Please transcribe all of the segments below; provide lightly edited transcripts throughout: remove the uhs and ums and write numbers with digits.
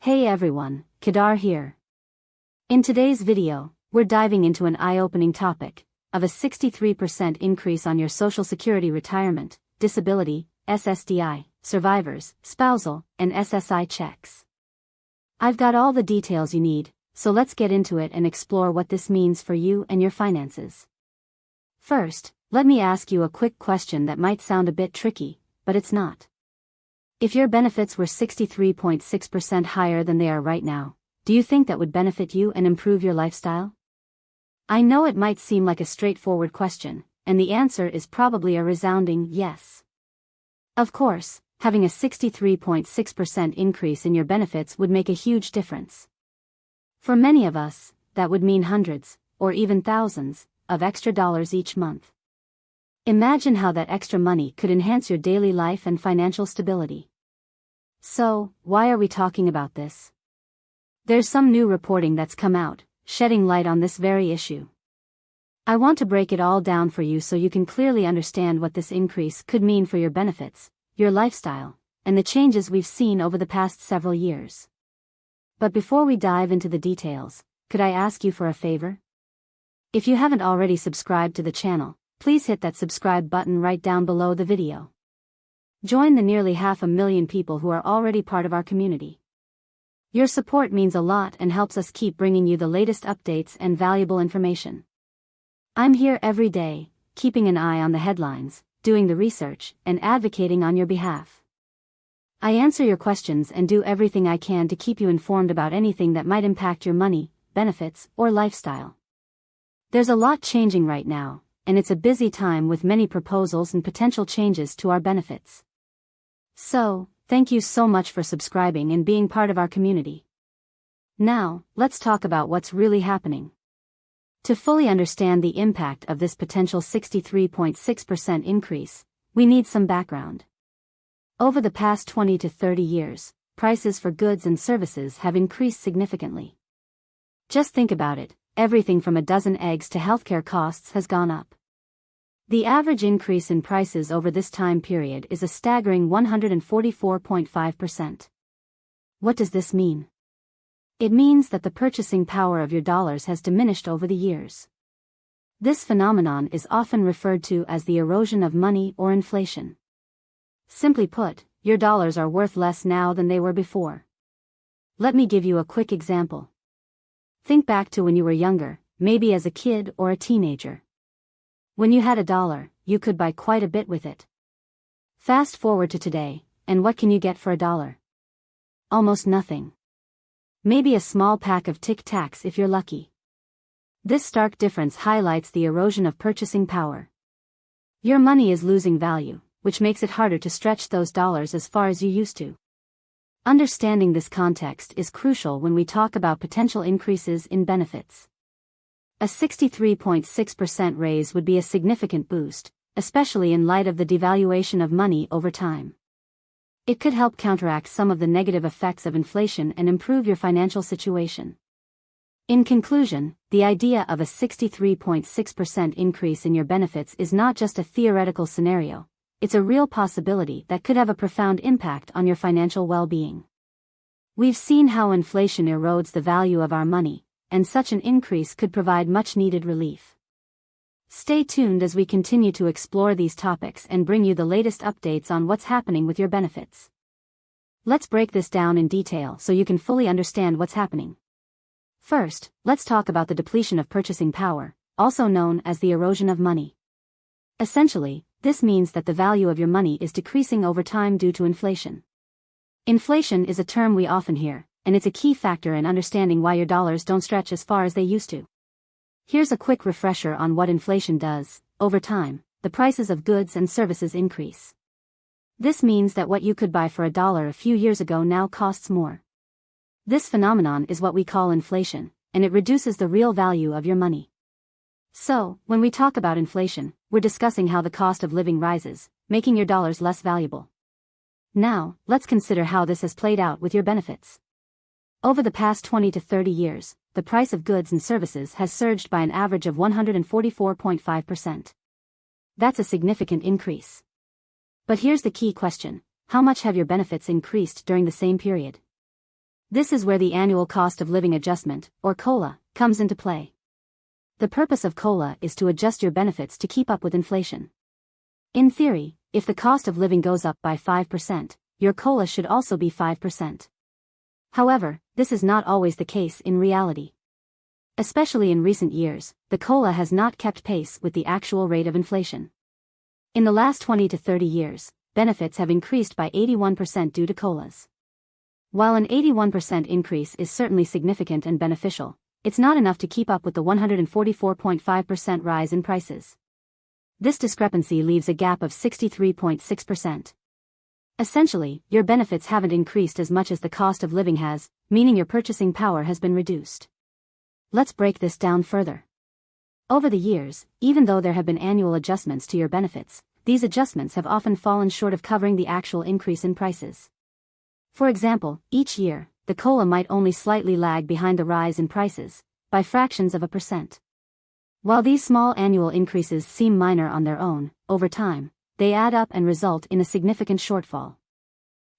Hey everyone, Kedar here. In today's video, we're diving into an eye-opening topic of a 63% increase on your Social Security retirement, disability, SSDI, survivors, spousal, and SSI checks. I've got all the details you need, so let's get into it and explore what this means for you and your finances. First, let me ask you a quick question that might sound a bit tricky, but it's not. If your benefits were 63.6% higher than they are right now, do you think that would benefit you and improve your lifestyle? I know it might seem like a straightforward question, and the answer is probably a resounding yes. Of course, having a 63.6% increase in your benefits would make a huge difference. For many of us, that would mean hundreds, or even thousands, of extra dollars each month. Imagine how that extra money could enhance your daily life and financial stability. So, why are we talking about this? There's some new reporting that's come out, shedding light on this very issue. I want to break it all down for you so you can clearly understand what this increase could mean for your benefits, your lifestyle, and the changes we've seen over the past several years. But before we dive into the details, could I ask you for a favor? If you haven't already subscribed to the channel, please hit that subscribe button right down below the video. Join the nearly 500,000 people who are already part of our community. Your support means a lot and helps us keep bringing you the latest updates and valuable information. I'm here every day, keeping an eye on the headlines, doing the research, and advocating on your behalf. I answer your questions and do everything I can to keep you informed about anything that might impact your money, benefits, or lifestyle. There's a lot changing right now, and it's a busy time with many proposals and potential changes to our benefits. So, thank you so much for subscribing and being part of our community. Now, let's talk about what's really happening. To fully understand the impact of this potential 63.6% increase, we need some background. Over the past 20 to 30 years, prices for goods and services have increased significantly. Just think about it, everything from a dozen eggs to healthcare costs has gone up. The average increase in prices over this time period is a staggering 144.5%. What does this mean? It means that the purchasing power of your dollars has diminished over the years. This phenomenon is often referred to as the erosion of money or inflation. Simply put, your dollars are worth less now than they were before. Let me give you a quick example. Think back to when you were younger, maybe as a kid or a teenager. When you had $1, you could buy quite a bit with it. Fast forward to today, and what can you get for $1? Almost nothing. Maybe a small pack of Tic Tacs if you're lucky. This stark difference highlights the erosion of purchasing power. Your money is losing value, which makes it harder to stretch those dollars as far as you used to. Understanding this context is crucial when we talk about potential increases in benefits. A 63.6% raise would be a significant boost, especially in light of the devaluation of money over time. It could help counteract some of the negative effects of inflation and improve your financial situation. In conclusion, the idea of a 63.6% increase in your benefits is not just a theoretical scenario, it's a real possibility that could have a profound impact on your financial well-being. We've seen how inflation erodes the value of our money, and such an increase could provide much-needed relief. Stay tuned as we continue to explore these topics and bring you the latest updates on what's happening with your benefits. Let's break this down in detail so you can fully understand what's happening. First, let's talk about the depletion of purchasing power, also known as the erosion of money. Essentially, this means that the value of your money is decreasing over time due to inflation. Inflation is a term we often hear, and it's a key factor in understanding why your dollars don't stretch as far as they used to. Here's a quick refresher on what inflation does. Over time, the prices of goods and services increase. This means that what you could buy for $1 a few years ago now costs more. This phenomenon is what we call inflation, and it reduces the real value of your money. So, when we talk about inflation, we're discussing how the cost of living rises, making your dollars less valuable. Now, let's consider how this has played out with your benefits. Over the past 20 to 30 years, the price of goods and services has surged by an average of 144.5%. That's a significant increase. But here's the key question: how much have your benefits increased during the same period? This is where the annual cost of living adjustment, or COLA, comes into play. The purpose of COLA is to adjust your benefits to keep up with inflation. In theory, if the cost of living goes up by 5%, your COLA should also be 5%. However, this is not always the case in reality. Especially in recent years, the COLA has not kept pace with the actual rate of inflation. In the last 20 to 30 years, benefits have increased by 81% due to COLAs. While an 81% increase is certainly significant and beneficial, it's not enough to keep up with the 144.5% rise in prices. This discrepancy leaves a gap of 63.6%. Essentially, your benefits haven't increased as much as the cost of living has, meaning your purchasing power has been reduced. Let's break this down further. Over the years, even though there have been annual adjustments to your benefits, these adjustments have often fallen short of covering the actual increase in prices. For example, each year, the COLA might only slightly lag behind the rise in prices, by fractions of a percent. While these small annual increases seem minor on their own, over time, they add up and result in a significant shortfall.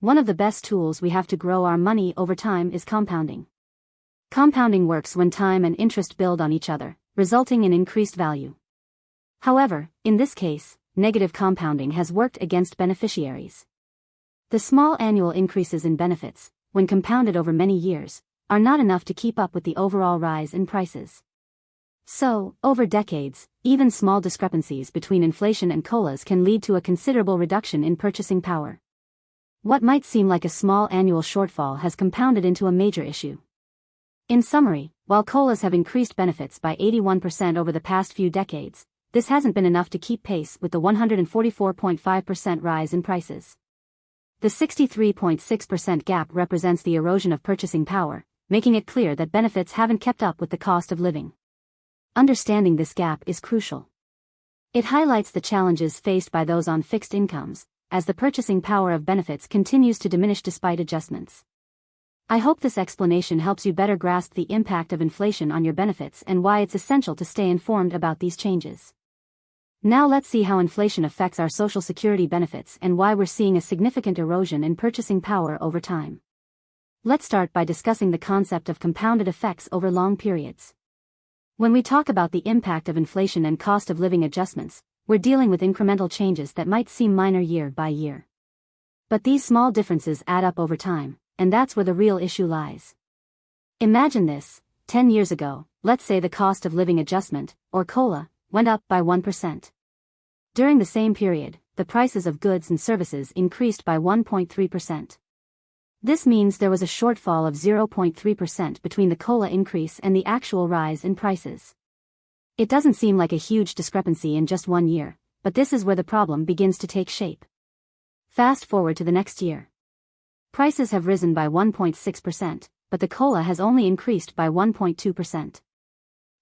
One of the best tools we have to grow our money over time is compounding. Compounding works when time and interest build on each other, resulting in increased value. However, in this case, negative compounding has worked against beneficiaries. The small annual increases in benefits, when compounded over many years, are not enough to keep up with the overall rise in prices. So, over decades, even small discrepancies between inflation and COLAs can lead to a considerable reduction in purchasing power. What might seem like a small annual shortfall has compounded into a major issue. In summary, while COLAs have increased benefits by 81% over the past few decades, this hasn't been enough to keep pace with the 144.5% rise in prices. The 63.6% gap represents the erosion of purchasing power, making it clear that benefits haven't kept up with the cost of living. Understanding this gap is crucial. It highlights the challenges faced by those on fixed incomes, as the purchasing power of benefits continues to diminish despite adjustments. I hope this explanation helps you better grasp the impact of inflation on your benefits and why it's essential to stay informed about these changes. Now let's see how inflation affects our Social Security benefits and why we're seeing a significant erosion in purchasing power over time. Let's start by discussing the concept of compounded effects over long periods. When we talk about the impact of inflation and cost of living adjustments, we're dealing with incremental changes that might seem minor year by year. But these small differences add up over time, and that's where the real issue lies. Imagine this: 10 years ago, let's say the cost of living adjustment, or COLA, went up by 1%. During the same period, the prices of goods and services increased by 1.3%. This means there was a shortfall of 0.3% between the COLA increase and the actual rise in prices. It doesn't seem like a huge discrepancy in just 1 year, but this is where the problem begins to take shape. Fast forward to the next year. Prices have risen by 1.6%, but the COLA has only increased by 1.2%.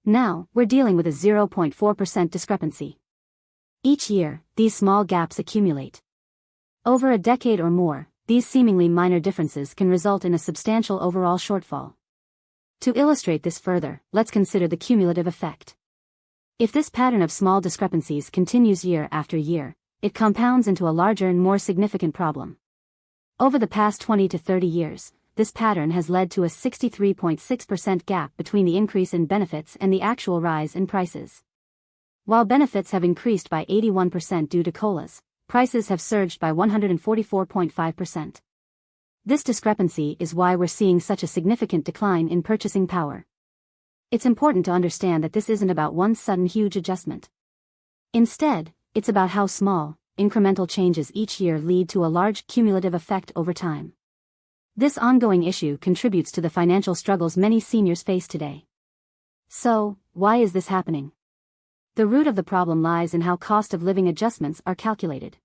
Now, we're dealing with a 0.4% discrepancy. Each year, these small gaps accumulate. Over a decade or more, these seemingly minor differences can result in a substantial overall shortfall. To illustrate this further, let's consider the cumulative effect. If this pattern of small discrepancies continues year after year, it compounds into a larger and more significant problem. Over the past 20 to 30 years, this pattern has led to a 63.6% gap between the increase in benefits and the actual rise in prices. While benefits have increased by 81% due to COLAs, prices have surged by 144.5%. This discrepancy is why we're seeing such a significant decline in purchasing power. It's important to understand that this isn't about one sudden huge adjustment. Instead, it's about how small, incremental changes each year lead to a large cumulative effect over time. This ongoing issue contributes to the financial struggles many seniors face today. So, why is this happening? The root of the problem lies in how cost of living adjustments are calculated.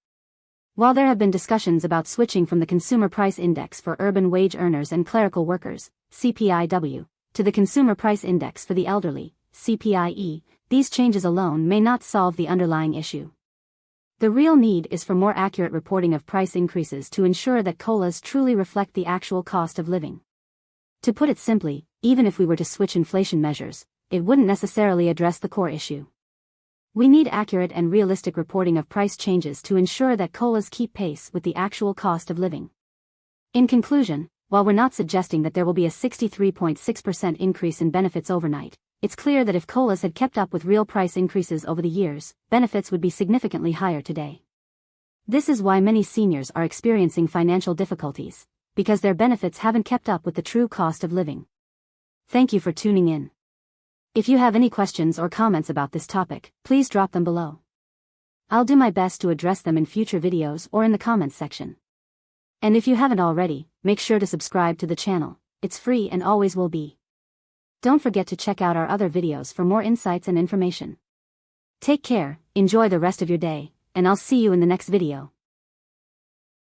While there have been discussions about switching from the Consumer Price Index for urban wage earners and clerical workers, CPIW, to the Consumer Price Index for the elderly, CPIE, these changes alone may not solve the underlying issue. The real need is for more accurate reporting of price increases to ensure that COLAs truly reflect the actual cost of living. To put it simply, even if we were to switch inflation measures, it wouldn't necessarily address the core issue. We need accurate and realistic reporting of price changes to ensure that COLAs keep pace with the actual cost of living. In conclusion, while we're not suggesting that there will be a 63.6% increase in benefits overnight, it's clear that if COLAs had kept up with real price increases over the years, benefits would be significantly higher today. This is why many seniors are experiencing financial difficulties, because their benefits haven't kept up with the true cost of living. Thank you for tuning in. If you have any questions or comments about this topic, please drop them below. I'll do my best to address them in future videos or in the comments section. And if you haven't already, make sure to subscribe to the channel. It's free and always will be. Don't forget to check out our other videos for more insights and information. Take care, enjoy the rest of your day, and I'll see you in the next video.